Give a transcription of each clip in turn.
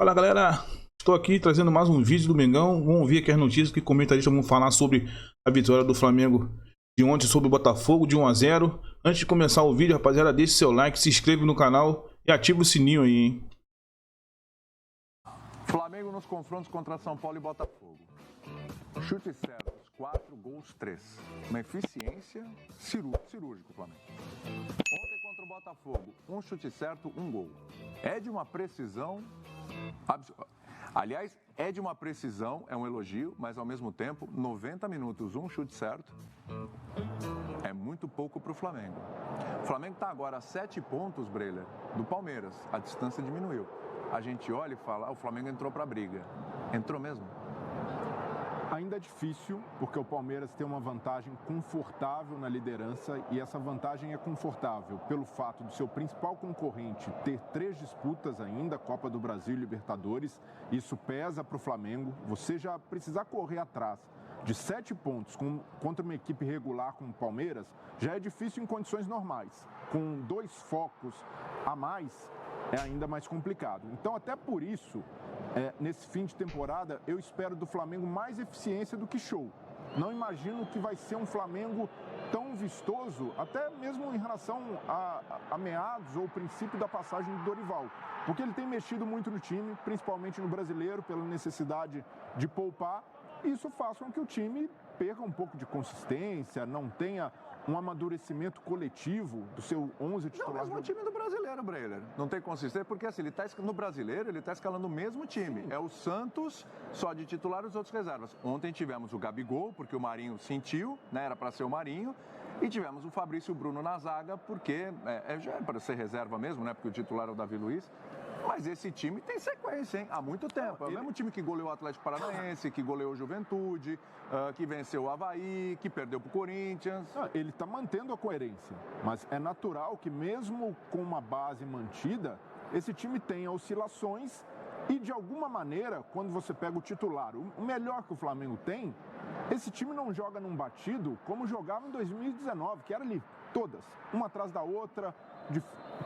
Fala galera, estou aqui trazendo mais um vídeo do Mengão. Vamos ouvir aqui as notícias que comentaristas vão falar sobre a vitória do Flamengo de ontem sobre o Botafogo de 1-0. Antes de começar o vídeo, rapaziada, deixe seu like, se inscreva no canal e ative o sininho aí, hein? Flamengo nos confrontos contra São Paulo e Botafogo. Chutes certos, 4 gols, 3. Uma eficiência cirúrgica o Flamengo. Ontem contra o Botafogo, um chute certo, um gol. É de uma precisão absurda. Aliás, é de uma precisão, é um elogio, mas ao mesmo tempo, 90 minutos, um chute certo, é muito pouco para o Flamengo. O Flamengo está agora a 7 pontos, Breler, do Palmeiras. A distância diminuiu. A gente olha e fala, o Flamengo entrou para a briga. Entrou mesmo? Ainda é difícil, porque o Palmeiras tem uma vantagem confortável na liderança e essa vantagem é confortável pelo fato do seu principal concorrente ter 3 disputas ainda, Copa do Brasil e Libertadores. Isso pesa para o Flamengo. Você já precisar correr atrás de 7 pontos contra uma equipe regular como o Palmeiras, já é difícil em condições normais. Com 2 focos a mais, é ainda mais complicado. Então, até por isso, nesse fim de temporada, eu espero do Flamengo mais eficiência do que show. Não imagino que vai ser um Flamengo tão vistoso, até mesmo em relação a meados ou princípio da passagem do Dorival. Porque ele tem mexido muito no time, principalmente no brasileiro, pela necessidade de poupar. E isso faz com que o time perca um pouco de consistência, não tenha um amadurecimento coletivo do seu 11 titular. Não, mesmo o time do brasileiro, Breler. Não tem consistência, porque assim, no brasileiro, ele está escalando o mesmo time. Sim. É o Santos, só de titular e os outros reservas. Ontem tivemos o Gabigol, porque o Marinho sentiu, né? Era para ser o Marinho. E tivemos o Fabrício e o Bruno na zaga, porque já é para ser reserva mesmo, né? Porque o titular é o Davi Luiz. Mas esse time tem sequência, hein? Há muito tempo. É o mesmo time que goleou o Atlético Paranaense, que goleou o Juventude, que venceu o Avaí, que perdeu pro Corinthians. Ele está mantendo a coerência, mas é natural que mesmo com uma base mantida, esse time tenha oscilações e de alguma maneira, quando você pega o titular, o melhor que o Flamengo tem, esse time não joga num batido como jogava em 2019, que era ali, todas, uma atrás da outra, de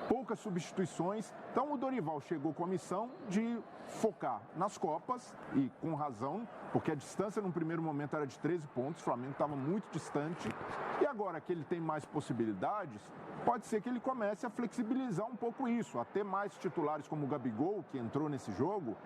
poucas substituições. Então o Dorival chegou com a missão de focar nas Copas, e com razão, porque a distância no primeiro momento era de 13 pontos, o Flamengo estava muito distante, e agora que ele tem mais possibilidades, pode ser que ele comece a flexibilizar um pouco isso, a ter mais titulares como o Gabigol, que entrou nesse jogo,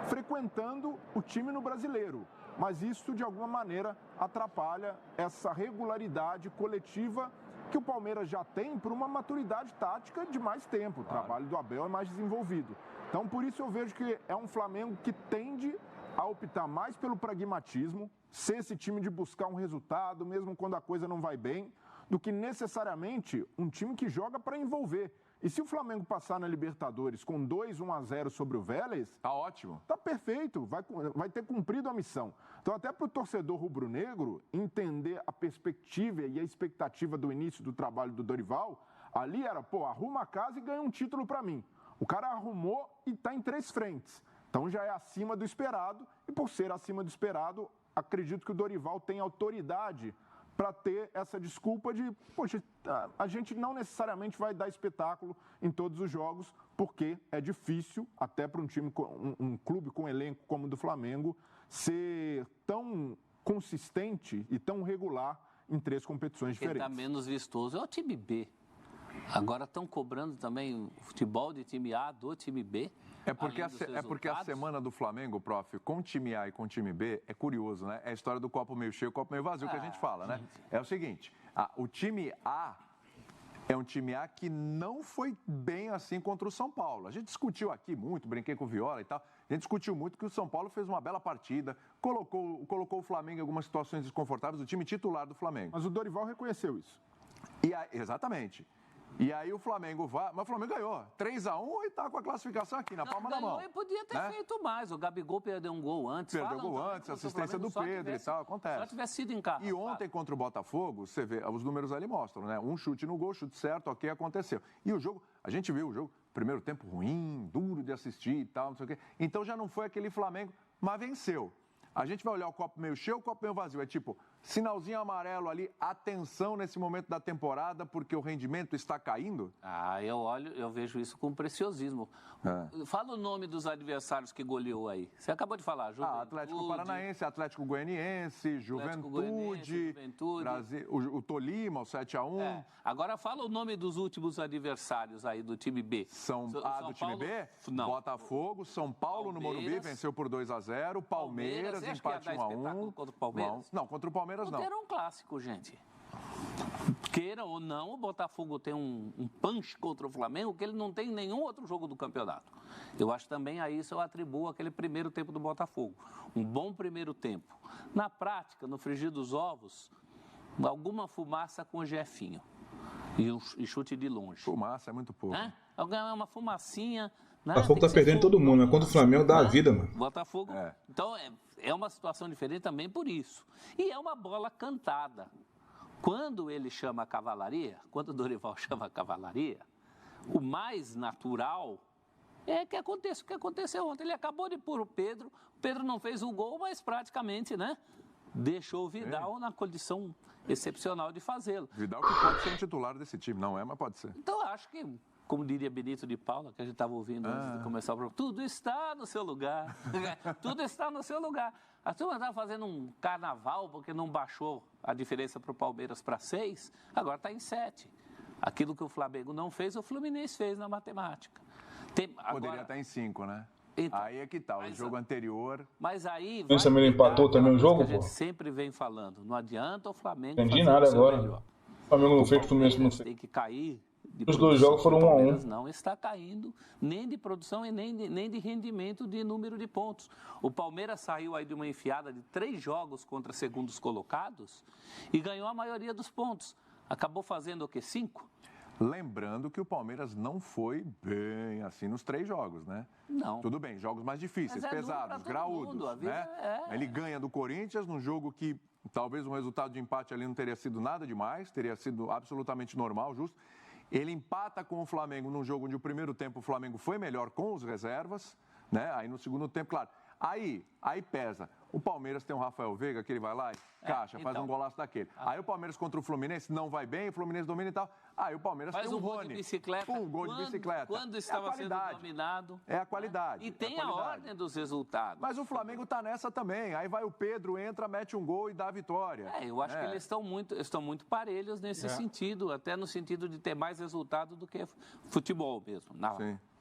frequentando o time no brasileiro. Mas isso, de alguma maneira, atrapalha essa regularidade coletiva que o Palmeiras já tem por uma maturidade tática de mais tempo. O trabalho do Abel é mais desenvolvido. Então, por isso eu vejo que é um Flamengo que tende a optar mais pelo pragmatismo, ser esse time de buscar um resultado, mesmo quando a coisa não vai bem, do que necessariamente um time que joga para envolver. E se o Flamengo passar na Libertadores com 2-1-0 sobre o Vélez... Tá ótimo. Tá perfeito, vai ter cumprido a missão. Então, até para o torcedor rubro-negro entender a perspectiva e a expectativa do início do trabalho do Dorival, ali era, arruma a casa e ganha um título para mim. O cara arrumou e está em 3 frentes. Então, já é acima do esperado. E por ser acima do esperado, acredito que o Dorival tem autoridade para ter essa desculpa de, poxa, a gente não necessariamente vai dar espetáculo em todos os jogos, porque é difícil, até para um time, um clube com elenco como o do Flamengo, ser tão consistente e tão regular em 3 competições diferentes. Quem está menos vistoso é o time B. Agora estão cobrando também o futebol de time A do time B. É porque a semana do Flamengo, prof, com o time A e com o time B, é curioso, né? É a história do copo meio cheio, copo meio vazio que a gente fala, né? É o seguinte, o time A é um time A que não foi bem assim contra o São Paulo. A gente discutiu aqui muito, brinquei com o Viola e tal, a gente discutiu muito que o São Paulo fez uma bela partida, colocou o Flamengo em algumas situações desconfortáveis, o time titular do Flamengo. Mas o Dorival reconheceu isso. Exatamente. E aí o Flamengo vai, mas o Flamengo ganhou 3-1 e tá com a classificação aqui na palma da mão. E podia ter feito mais. O Gabigol perdeu um gol antes. Perdeu gol antes, assistência do Pedro e tal, acontece. Só tivesse sido em casa. E ontem contra o Botafogo, você vê, os números ali mostram, né? Um chute no gol, chute certo, ok, aconteceu. E o jogo, a gente viu o jogo, primeiro tempo ruim, duro de assistir e tal, não sei o quê. Então já não foi aquele Flamengo, mas venceu. A gente vai olhar o copo meio cheio ou o copo meio vazio. É tipo, Sinalzinho amarelo ali, atenção nesse momento da temporada, porque o rendimento está caindo? Eu vejo isso com preciosismo. Fala o nome dos adversários que goleou aí. Você acabou de falar, Juventude. Atlético Paranaense, Atlético Goianiense, Juventude, Brasil, o Tolima, o 7-1. Agora fala o nome dos últimos adversários aí do time B. Do time B? Não. Botafogo, São Paulo no Morumbi, venceu por 2-0. Palmeiras empate 1-1. Contra o Palmeiras? Não, contra o Palmeiras não. Era um clássico, gente. Queira ou não, o Botafogo tem um punch contra o Flamengo que ele não tem em nenhum outro jogo do campeonato. Eu acho também a isso eu atribuo aquele primeiro tempo do Botafogo. Um bom primeiro tempo. Na prática, no frigir dos ovos, alguma fumaça com o Jefinho. E chute de longe. Fumaça é muito pouco. Uma fumacinha. O Botafogo tá perdendo todo mundo, mas contra o Flamengo dá a vida, mano. Botafogo. Então é uma situação diferente também por isso. E é uma bola cantada. Quando ele chama a cavalaria, quando o Dorival chama a cavalaria, o mais natural é que aconteça o que aconteceu ontem. Ele acabou de pôr o Pedro não fez o gol, mas praticamente, deixou o Vidal na condição excepcional de fazê-lo. Vidal que pode ser um titular desse time, não é, mas pode ser. Então, acho que, como diria Benito de Paula, que a gente estava ouvindo antes de começar o programa, tudo está no seu lugar. Tudo está no seu lugar. A turma estava fazendo um carnaval porque não baixou a diferença para o Palmeiras para 6, agora está em 7. Aquilo que o Flamengo não fez, o Fluminense fez na matemática. Poderia estar em 5, né? Então, aí é que tá, o jogo anterior... Mas aí... O Flamengo empatou também o jogo, pô? A gente sempre vem falando, não adianta o Flamengo entendi nada agora. Melhor. O Flamengo não fez, o Fluminense não fez. Tem que cair... Os dois jogos foram 1-1. Não está caindo nem de produção e nem de rendimento de número de pontos. O Palmeiras saiu aí de uma enfiada de 3 jogos contra segundos colocados e ganhou a maioria dos pontos. Acabou fazendo o quê? 5? Lembrando que o Palmeiras não foi bem assim nos 3 jogos, né? Não. Tudo bem, jogos mais difíceis, pesados, graúdos, né? Ele ganha do Corinthians num jogo que talvez um resultado de empate ali não teria sido nada demais, teria sido absolutamente normal, justo. Ele empata com o Flamengo num jogo onde o primeiro tempo o Flamengo foi melhor com os reservas, né? Aí no segundo tempo, claro. Aí pesa. O Palmeiras tem o Rafael Veiga, que ele vai lá e caixa, faz um golaço daquele. Aí o Palmeiras contra o Fluminense não vai bem, o Fluminense domina e tal. Aí o Palmeiras faz tem um gol de bicicleta. Gol de bicicleta. Quando estava sendo dominado. É a qualidade. E tem a ordem dos resultados. Mas o Flamengo tá nessa também. Aí vai o Pedro, entra, mete um gol e dá a vitória. Eu acho que eles estão muito parelhos nesse sentido, até no sentido de ter mais resultado do que futebol mesmo,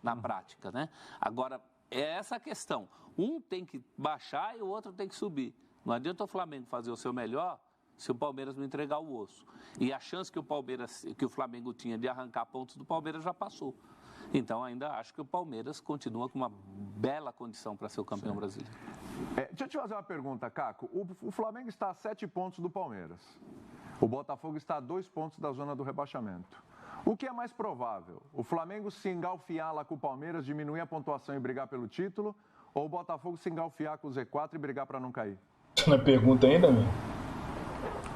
na prática, né? Agora, é essa a questão. Um tem que baixar e o outro tem que subir. Não adianta o Flamengo fazer o seu melhor se o Palmeiras não entregar o osso. E a chance que o Flamengo tinha de arrancar pontos do Palmeiras já passou. Então, ainda acho que o Palmeiras continua com uma bela condição para ser o campeão brasileiro. Deixa eu te fazer uma pergunta, Caco. O Flamengo está a 7 pontos do Palmeiras. O Botafogo está a 2 pontos da zona do rebaixamento. O que é mais provável? O Flamengo se engalfiar lá com o Palmeiras, diminuir a pontuação e brigar pelo título? Ou o Botafogo se engalfiar com o Z4 e brigar para não cair? Isso não é pergunta ainda, meu?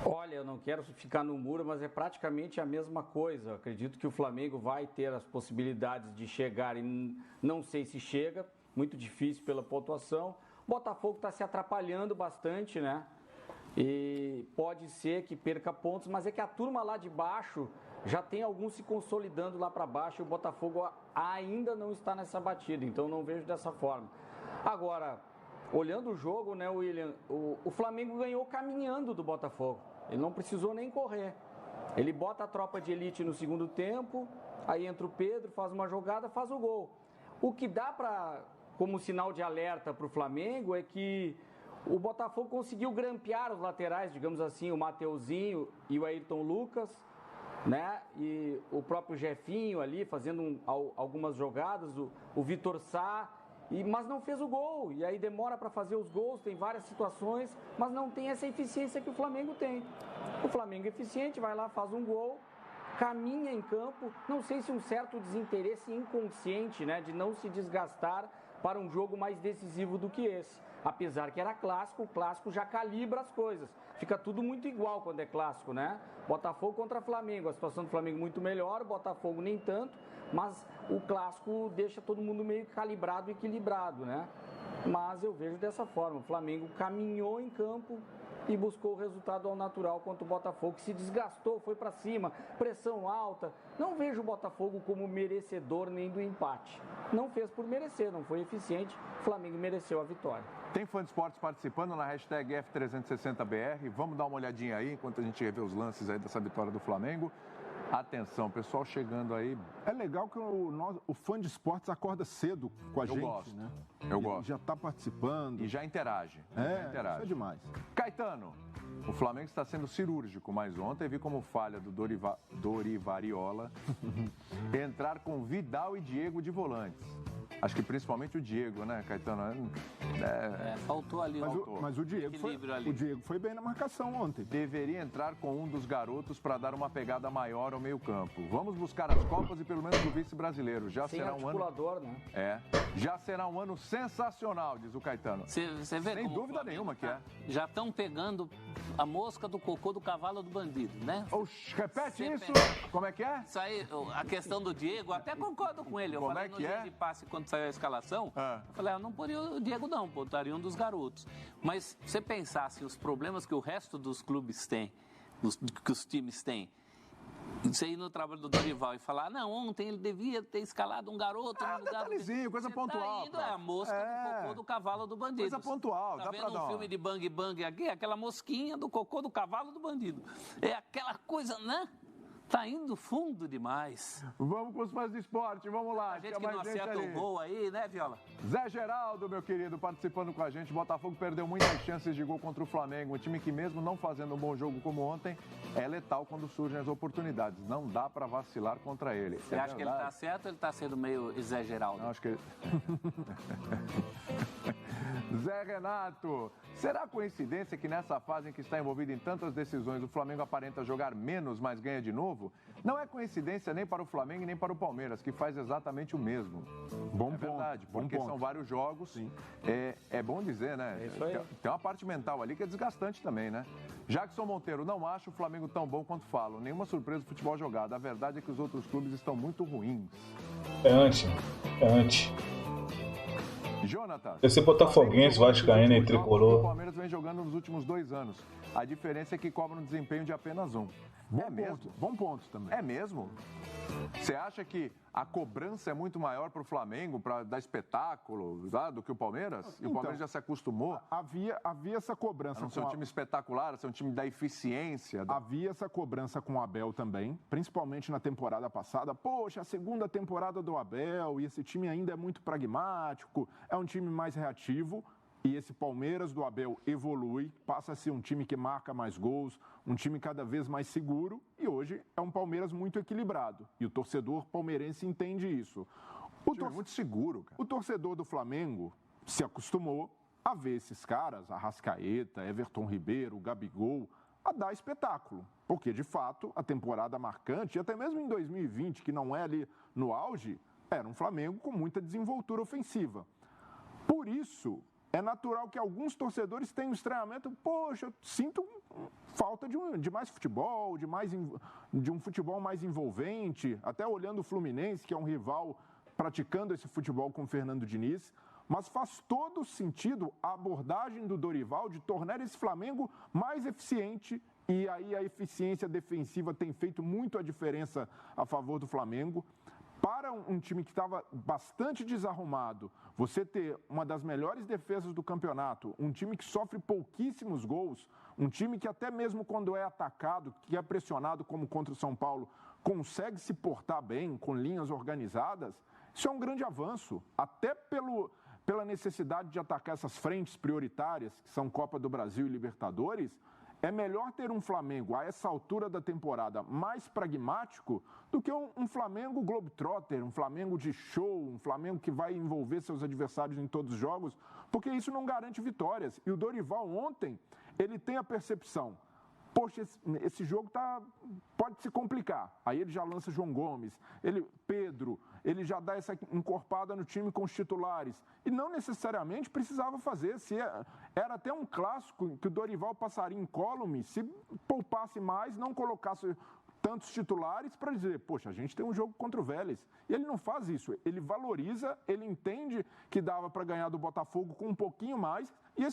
Olha, eu não quero ficar no muro, mas é praticamente a mesma coisa. Eu acredito que o Flamengo vai ter as possibilidades de chegar e não sei se chega, muito difícil pela pontuação. O Botafogo está se atrapalhando bastante, né? E pode ser que perca pontos, mas é que a turma lá de baixo já tem alguns se consolidando lá para baixo e o Botafogo ainda não está nessa batida, então não vejo dessa forma. Agora, olhando o jogo, né, William, o Flamengo ganhou caminhando do Botafogo, ele não precisou nem correr. Ele bota a tropa de elite no segundo tempo, aí entra o Pedro, faz uma jogada, faz o gol. O que dá como sinal de alerta para o Flamengo é que o Botafogo conseguiu grampear os laterais, digamos assim, o Mateuzinho e o Ayrton Lucas, né? E o próprio Jefinho ali fazendo algumas jogadas, o Vitor Sá, mas não fez o gol. E aí demora para fazer os gols, tem várias situações, mas não tem essa eficiência que o Flamengo tem. O Flamengo é eficiente, vai lá, faz um gol, caminha em campo, não sei se um certo desinteresse inconsciente, né, de não se desgastar para um jogo mais decisivo do que esse. Apesar que era clássico, o clássico já calibra as coisas. Fica tudo muito igual quando é clássico, né? Botafogo contra Flamengo, a situação do Flamengo muito melhor, o Botafogo nem tanto, mas o clássico deixa todo mundo meio calibrado e equilibrado, né? Mas eu vejo dessa forma, o Flamengo caminhou em campo, e buscou o resultado ao natural contra o Botafogo, que se desgastou, foi para cima, pressão alta. Não vejo o Botafogo como merecedor nem do empate. Não fez por merecer, não foi eficiente, o Flamengo mereceu a vitória. Tem fã de esportes participando na hashtag F360BR. Vamos dar uma olhadinha aí, enquanto a gente revê os lances aí dessa vitória do Flamengo. Atenção, pessoal chegando aí. É legal que o fã de esportes acorda cedo com a gente, gosto. né? Eu gosto. Já está participando. E já interage. Isso é demais. Caetano, o Flamengo está sendo cirúrgico, mas ontem vi como falha do Dorivariola entrar com Vidal e Diego de volantes. Acho que principalmente o Diego, né, Caetano? Faltou ali. Mas o Diego foi bem na marcação ontem. Deveria entrar com um dos garotos para dar uma pegada maior ao meio-campo. Vamos buscar as Copas e pelo menos o vice-brasileiro. Já sem será articulador, né? Já será um ano sensacional, diz o Caetano. Você vê sem dúvida nenhuma que é. Já estão pegando a mosca do cocô do cavalo do bandido, né? Repete isso. Como é que é? Isso aí, a questão do Diego, até concordo com ele. Eu falei no jogo de passe quando saiu a escalação, eu falei, eu não poria o Diego não, botaria um dos garotos. Mas se você pensasse os problemas que o resto dos clubes têm, que os times têm, você ir no trabalho do Dorival e falar, não, ontem ele devia ter escalado um garoto no lugar detalhezinho, coisa pontual. Tá indo, é a mosca do cocô do cavalo do bandido. Coisa pontual, tá dá vendo pra dar um filme de Bang Bang aqui, aquela mosquinha do cocô do cavalo do bandido. É aquela coisa, né? Tá indo fundo demais. Vamos com os fãs de esporte, vamos lá. A gente que não acerta o gol aí, né, Viola? Zé Geraldo, meu querido, participando com a gente. Botafogo perdeu muitas chances de gol contra o Flamengo. Um time que mesmo não fazendo um bom jogo como ontem, é letal quando surgem as oportunidades. Não dá para vacilar contra ele. Você acha que ele tá certo ou ele tá sendo meio Zé Geraldo? Não, acho que... Zé Renato, será coincidência que nessa fase em que está envolvido em tantas decisões, o Flamengo aparenta jogar menos, mas ganha de novo? Não é coincidência nem para o Flamengo e nem para o Palmeiras, que faz exatamente o mesmo. Bom ponto. Verdade, porque são vários jogos. Sim. É bom dizer, né? É isso aí. Tem uma parte mental ali que é desgastante também, né? Jackson Monteiro, não acho o Flamengo tão bom quanto falam. Nenhuma surpresa do futebol jogado. A verdade é que os outros clubes estão muito ruins. É antes. Jonathan. Esse botafoguense, vascaíno e tricolor. O Palmeiras vem jogando nos últimos 2 anos. A diferença é que cobra um desempenho de apenas 1. Bom ponto também. É mesmo? Você acha que a cobrança é muito maior para o Flamengo, para dar espetáculo, do que o Palmeiras? E o Palmeiras já se acostumou? Havia essa cobrança. Não ser um time espetacular, ser um time da eficiência. Havia essa cobrança com o Abel também, principalmente na temporada passada. Poxa, a segunda temporada do Abel, e esse time ainda é muito pragmático, é um time mais reativo. E esse Palmeiras do Abel evolui, passa a ser um time que marca mais gols, um time cada vez mais seguro, e hoje é um Palmeiras muito equilibrado. E o torcedor palmeirense entende isso. É muito seguro, cara. O torcedor do Flamengo se acostumou a ver esses caras, Arrascaeta, Everton Ribeiro, Gabigol, a dar espetáculo. Porque, de fato, a temporada marcante, até mesmo em 2020, que não é ali no auge, era um Flamengo com muita desenvoltura ofensiva. Por isso, é natural que alguns torcedores tenham estranhamento. Poxa, eu sinto falta de mais futebol, de um futebol mais envolvente. Até olhando o Fluminense, que é um rival praticando esse futebol com o Fernando Diniz. Mas faz todo sentido a abordagem do Dorival de tornar esse Flamengo mais eficiente. E aí a eficiência defensiva tem feito muito a diferença a favor do Flamengo. Para um time que estava bastante desarrumado, você ter uma das melhores defesas do campeonato, um time que sofre pouquíssimos gols, um time que até mesmo quando é atacado, que é pressionado como contra o São Paulo, consegue se portar bem, com linhas organizadas, isso é um grande avanço, até pela necessidade de atacar essas frentes prioritárias, que são Copa do Brasil e Libertadores. É melhor ter um Flamengo, a essa altura da temporada, mais pragmático do que um Flamengo globetrotter, um Flamengo de show, um Flamengo que vai envolver seus adversários em todos os jogos, porque isso não garante vitórias. E o Dorival ontem, ele tem a percepção, poxa, esse jogo pode se complicar. Aí ele já lança João Gomes, Pedro, ele já dá essa encorpada no time com os titulares. E não necessariamente precisava fazer. Era até um clássico que o Dorival passaria incólume se poupasse mais, não colocasse tantos titulares para dizer, poxa, a gente tem um jogo contra o Vélez. E ele não faz isso, ele valoriza, ele entende que dava para ganhar do Botafogo com um pouquinho mais e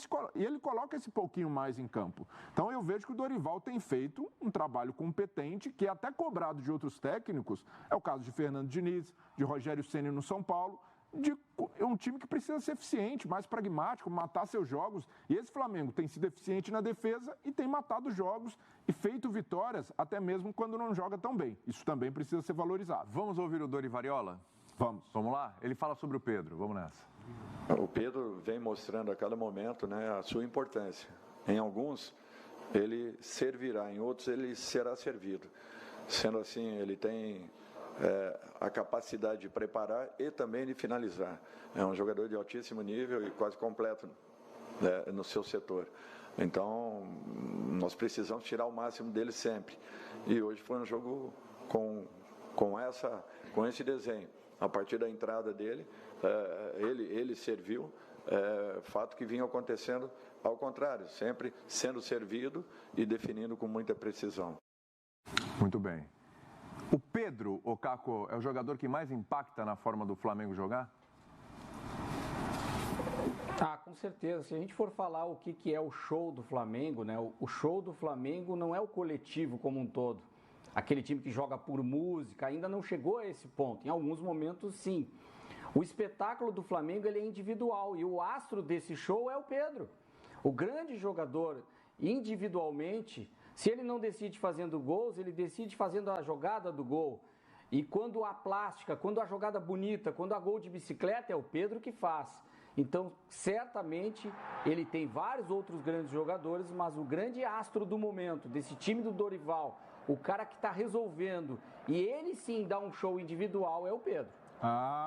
ele coloca esse pouquinho mais em campo. Então eu vejo que o Dorival tem feito um trabalho competente, que é até cobrado de outros técnicos, é o caso de Fernando Diniz, de Rogério Ceni no São Paulo, é um time que precisa ser eficiente, mais pragmático, matar seus jogos. E esse Flamengo tem sido eficiente na defesa e tem matado jogos e feito vitórias, até mesmo quando não joga tão bem. Isso também precisa ser valorizado. Vamos ouvir o Dori Variola? Vamos. Vamos lá? Ele fala sobre o Pedro. Vamos nessa. O Pedro vem mostrando a cada momento, né, a sua importância. Em alguns, ele servirá, em outros, ele será servido. Sendo assim, ele tem a capacidade de preparar e também de finalizar. É um jogador de altíssimo nível e quase completo, né, no seu setor. Então, nós precisamos tirar o máximo dele sempre. E hoje foi um jogo com esse desenho. A partir da entrada dele, ele serviu, fato que vinha acontecendo ao contrário, sempre sendo servido e definindo com muita precisão. Muito bem. O Pedro, o Caco, é o jogador que mais impacta na forma do Flamengo jogar? Com certeza. Se a gente for falar o que é o show do Flamengo, né? O show do Flamengo não é o coletivo como um todo. Aquele time que joga por música ainda não chegou a esse ponto. Em alguns momentos, sim. O espetáculo do Flamengo ele é individual e o astro desse show é o Pedro. O grande jogador, individualmente, se ele não decide fazendo gols, ele decide fazendo a jogada do gol. E quando a plástica, quando a jogada bonita, quando a gol de bicicleta, é o Pedro que faz. Então, certamente, ele tem vários outros grandes jogadores, mas o grande astro do momento, desse time do Dorival, o cara que está resolvendo, e ele sim dá um show individual, é o Pedro.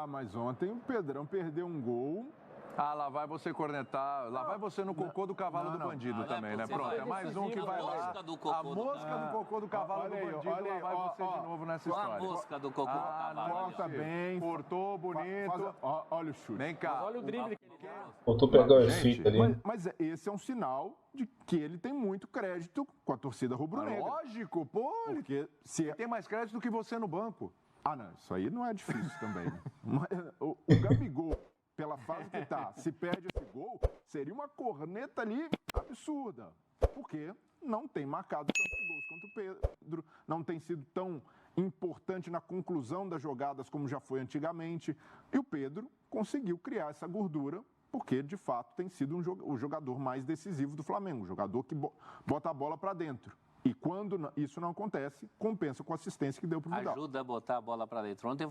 Mas ontem o Pedrão perdeu um gol. Lá vai você cornetar, lá vai você no cocô do cavalo do bandido também, né? Pronto, é mais um que vai lá. A mosca do cocô do cavalo do bandido, lá vai você de novo nessa história. A mosca do cocô do cavalo. Corta bem. Cortou, bonito. Olha o chute. Vem cá. Olha o drible que ele deu. Faltou pegar o efeito ali. Mas esse é um sinal de que ele tem muito crédito com a torcida rubro-negra. Lógico, pô. Porque se tem mais crédito do que você no banco. Não, isso aí não é difícil também. Né? Mas o Gabigol, pela fase que tá, se perde esse gol, seria uma corneta ali absurda. Porque não tem marcado tantos gols quanto o Pedro, não tem sido tão importante na conclusão das jogadas como já foi antigamente. E o Pedro conseguiu criar essa gordura, porque de fato tem sido o jogador mais decisivo do Flamengo, um jogador que bota a bola para dentro. E quando isso não acontece, compensa com a assistência que deu para o Vidal. Ajuda a botar a bola para dentro. Ontem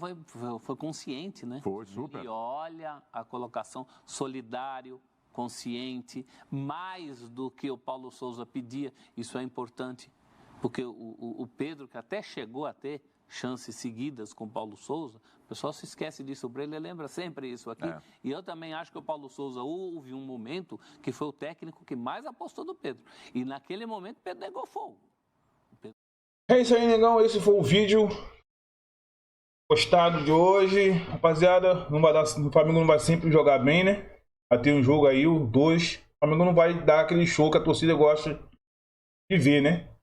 foi consciente, né? Foi, super. E olha a colocação, solidário, consciente, mais do que o Paulo Souza pedia. Isso é importante, porque o Pedro, que até chegou a ter chances seguidas com o Paulo Souza, o pessoal se esquece disso, o Breno lembra sempre isso aqui. E eu também acho que o Paulo Souza houve um momento que foi o técnico que mais apostou no Pedro. E naquele momento o Pedro negou fogo. É isso aí, negão. Esse foi o vídeo postado de hoje. Rapaziada, o Flamengo não vai sempre jogar bem, né? Vai ter um jogo aí, o 2. O Flamengo não vai dar aquele show que a torcida gosta de ver, né?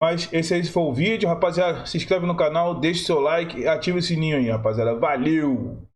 Mas esse aí foi o vídeo, rapaziada. Se inscreve no canal, deixe seu like e ative o sininho aí, rapaziada. Valeu!